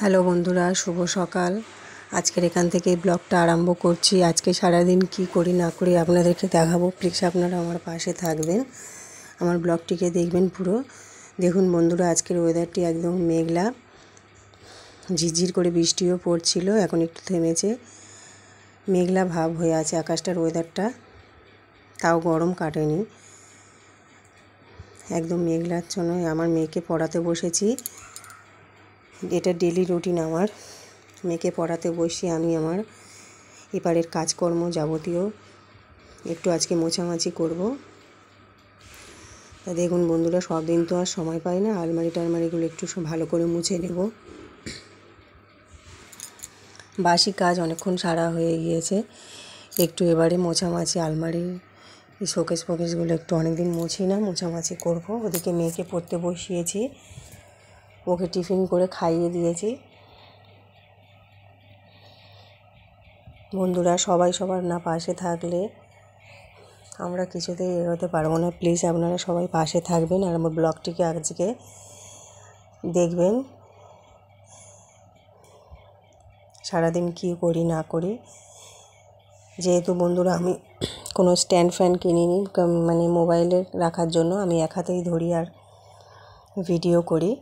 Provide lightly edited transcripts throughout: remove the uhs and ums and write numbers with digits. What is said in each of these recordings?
Hello বন্ধুরা, শুভ সকাল। আজকের এখান থেকে ব্লগটা আরম্ভ করছি। আজকে সারাদিন কি করি না করি আপনাদেরকে দেখাবো। প্লিজ আপনারা আমার পাশে থাকবেন, আমার ব্লগটিকে দেখবেন পুরো। দেখুন বন্ধুরা, আজকের ওয়েদারটি একদম মেঘলা, ঝিরঝির করে বৃষ্টিও পড়ছিল, এখন একটু থেমেছে। মেঘলা ভাব হয়ে আছে আকাশটার, ওয়েদারটা তাও গরম কাটেনি, একদম মেঘলার জন্য আমার মেয়েকে পড়াতে বসেছি। এটা ডেলি রুটিন আমার। মেয়েকে পড়াতে বসি আমি আমার এপারের কাজকর্ম যাবতীয় একটু আজকে মোছামাছি করব। তা দেখুন বন্ধুরা, সব দিন তো আর সময় পাই না। আলমারিগুলো একটু ভালো করে মুছে নেব। বাসি কাজ অনেকক্ষণ সারা হয়ে গিয়েছে, একটু এবারে মোছামাছি আলমারি শোকেসগুলো একটু অনেকদিন মুছি না, মোছামাছি করব। ওদিকে মেয়েকে পড়তে বসিয়েছি, ওকে টিফিন করে খাইয়ে দিয়েছি। বন্ধুরা, সবাই সবার না পাশে থাকলে আমরা কিছুতেই এগোতে পারবো না। প্লিজ আপনারা সবাই পাশে থাকবেন আর আমার ব্লগটিকে আজকে দেখবেন। সারাদিন কি করি না করি, যেহেতু বন্ধুরা আমি কোনো স্ট্যান্ড ফ্যান কিনিনি, মানে মোবাইলে রাখার জন্য আমি এক হাতেই ধরি আর ভিডিও করি।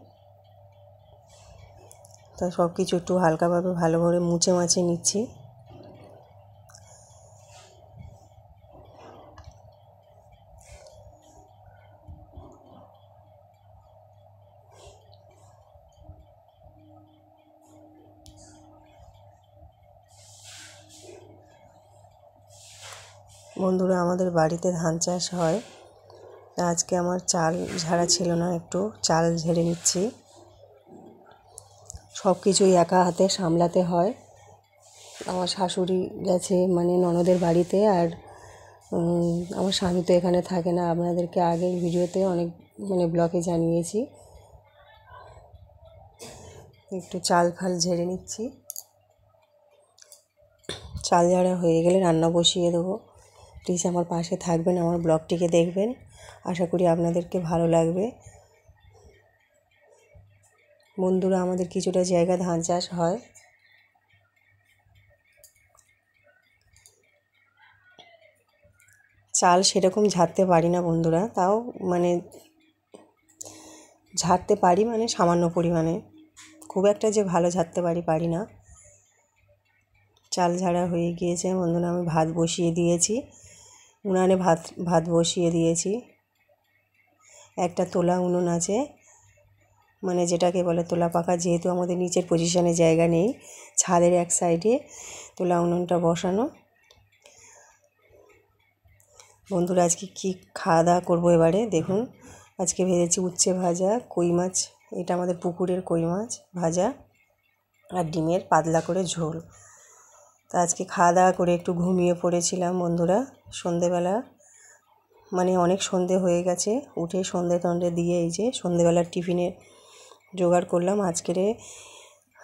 তা সব কিছু একটু হালকাভাবে ভালো করে মুছে মাছে নিচ্ছি। বন্ধুরা, আমাদের বাড়িতে ধান চাষ হয়। আজকে আমার চাল ঝাড়া ছিল না, একটু চাল ঝেড়ে নিচ্ছি। সব কিছুই একা হাতে সামলাতে হয়। আমার শাশুড়ি গেছে মানে ননদের বাড়িতে, আর আমার স্বামী তো এখানে থাকে না। আপনাদেরকে আগের ভিডিওতে অনেক ব্লগে জানিয়েছি। একটু চাল ফাল ঝেড়ে নিচ্ছি। চাল ঝাড়া হয়ে গেলে রান্না বসিয়ে দেবো। প্লিজ আমার পাশে থাকবেন, আমার ব্লগটিকে দেখবেন। আশা করি আপনাদেরকে ভালো লাগবে। বন্ধুরা, আমাদের কিছুটা জায়গা ধান চাষ হয়। চাল সেরকম ঝাড়তে পারি না বন্ধুরা, তাও ঝাড়তে পারি, সামান্য পরিমাণে, খুব একটা যে ভালো ঝাড়তে পারি না। চাল ঝাড়া হয়ে গিয়েছে বন্ধুরা, আমি ভাত বসিয়ে দিয়েছি উনানে। ভাত বসিয়ে দিয়েছি। একটা তোলা উনুন আছে, যেটাকে বলে তোলা পাকা। যেহেতু আমাদের নিচের পজিশনে জায়গা নেই, ছাদের এক সাইডে তোলা উনুনটা বসানো। বন্ধুরা, আজকে কি খাওয়া দাওয়া করবো এবারে দেখুন। আজকে ভেজেছি উচ্ছে ভাজা, কই মাছ, এটা আমাদের পুকুরের কই মাছ ভাজা, আর ডিমের পাতলা করে ঝোল। তা আজকে খাওয়া দাওয়া করে একটু ঘুমিয়ে পড়েছিলাম বন্ধুরা। সন্ধেবেলা অনেক সন্ধে হয়ে গেছে, উঠে সন্ধে টন্ধে দিয়ে এই যে সন্ধেবেলার টিফিনের জোগাড় করলাম। আজকের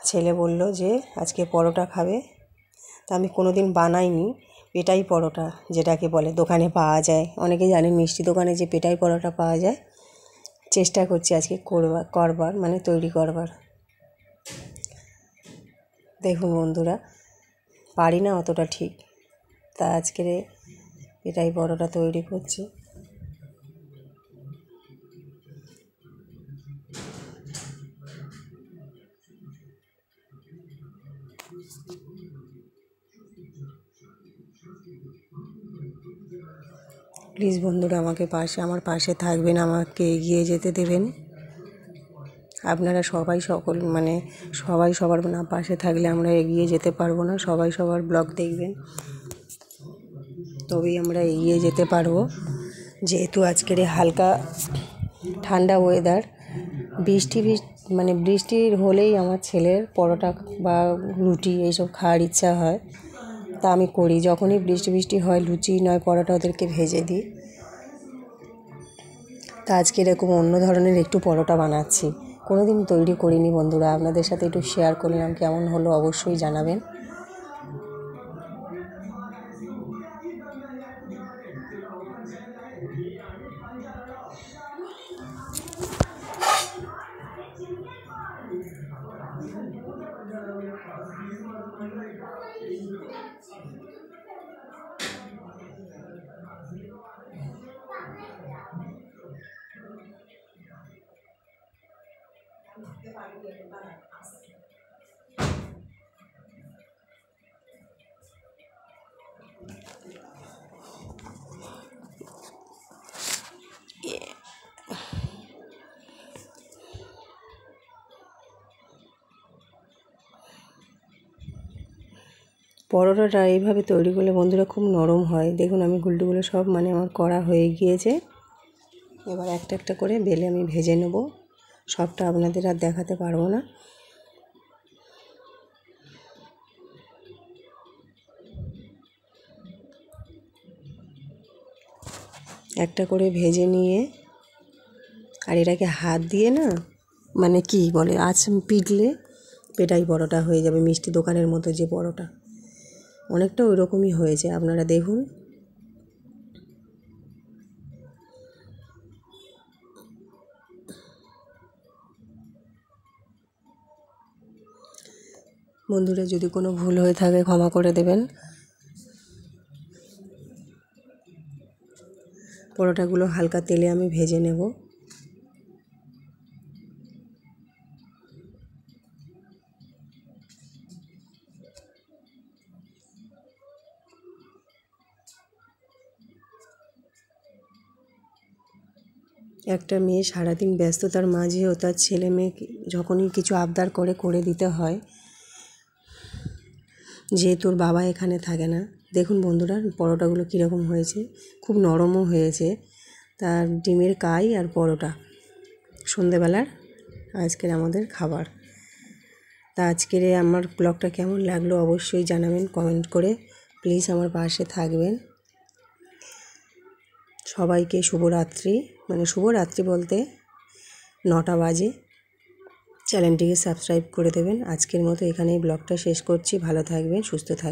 ছেলে বলল যে আজকে পরোটা খাবে। তা আমি কোনো দিন বানাইনি পেটাই পরোটা, যেটাকে বলে দোকানে পাওয়া যায়। অনেকে জানেন মিষ্টি দোকানে যে পেটাই পরোটা পাওয়া যায়। চেষ্টা করছি আজকে করবার তৈরি করবার। দেখুন বন্ধুরা, পারি না অতটা ঠিক, তা আজকের পেটাই পরোটা তৈরি করছি। প্লিজ বন্ধুরা, আমার পাশে থাকবেন, আমাকে এগিয়ে যেতে দেবেন। আপনারা সবাই সবাই সবার না পাশে থাকলে আমরা এগিয়ে যেতে পারবো না। সবাই সবার ব্লগ দেখবেন, তবেই আমরা এগিয়ে যেতে পারবো। যেহেতু আজকের হালকা ঠান্ডা ওয়েদার, বৃষ্টির হলেই আমার ছেলের পরোটা বা রুটি এইসব খাওয়ার ইচ্ছা হয়। তা আমি করি, যখনই বৃষ্টি হয় লুচি নয় পরোটা ওদেরকে ভেজে দিই। তা আজকে এরকম অন্য ধরনের একটু পরোটা বানাচ্ছি, কোনো দিন তৈরি করিনি বন্ধুরা। আপনাদের সাথে একটু শেয়ার করলাম, কেমন হলো অবশ্যই জানাবেন। পরোটাটা এইভাবে তৈরি করলে বন্ধুরা খুব নরম হয়। দেখুন আমি গুলটুগুলো সব আমার করা হয়ে গিয়েছে। এবার একটা একটা করে বেলে আমি ভেজে নেব। সবটা আপনাদের আর দেখাতে পারবো না। একটা করে ভেজে নিয়ে আর এটাকে হাত দিয়ে না কি বলে পিটলে পেটাই পরোটা হয়ে যাবে, মিষ্টি দোকানের মতো যে পরোটা, অনেকটা ওই রকমই হয়েছে। আপনারা দেখুন। বন্ধুরা যদি কোনো ভুল হয়ে থাকে ক্ষমা করে দেবেন। পরোটাগুলো হালকা তেলে আমি ভেজে নেব। একটা মেয়ে সারাদিন ব্যস্ততার মাঝেও তার ছেলে মেয়ে যখনই কিছু আবদার করে দিতে হয়, যেহেতু ওর বাবা এখানে থাকে না। দেখুন বন্ধুরা পরোটাগুলো কীরকম হয়েছে, খুব নরমও হয়েছে। তার ডিমের কাই আর পরোটা সন্ধেবেলার আজকের আমাদের খাবার। তা আজকের আমার ব্লগটা কেমন লাগলো অবশ্যই জানাবেন কমেন্ট করে। প্লিজ আমার পাশে থাকবেন। সবাইকে শুভরাত্রি, শুভরাত্রি বলতে 9টা বাজে। চ্যানেলটিকে সাবস্ক্রাইব করে দেবেন। আজকের মতো এখানেই ব্লগটা শেষ করছি। ভালো থাকবেন, সুস্থ থাকবেন।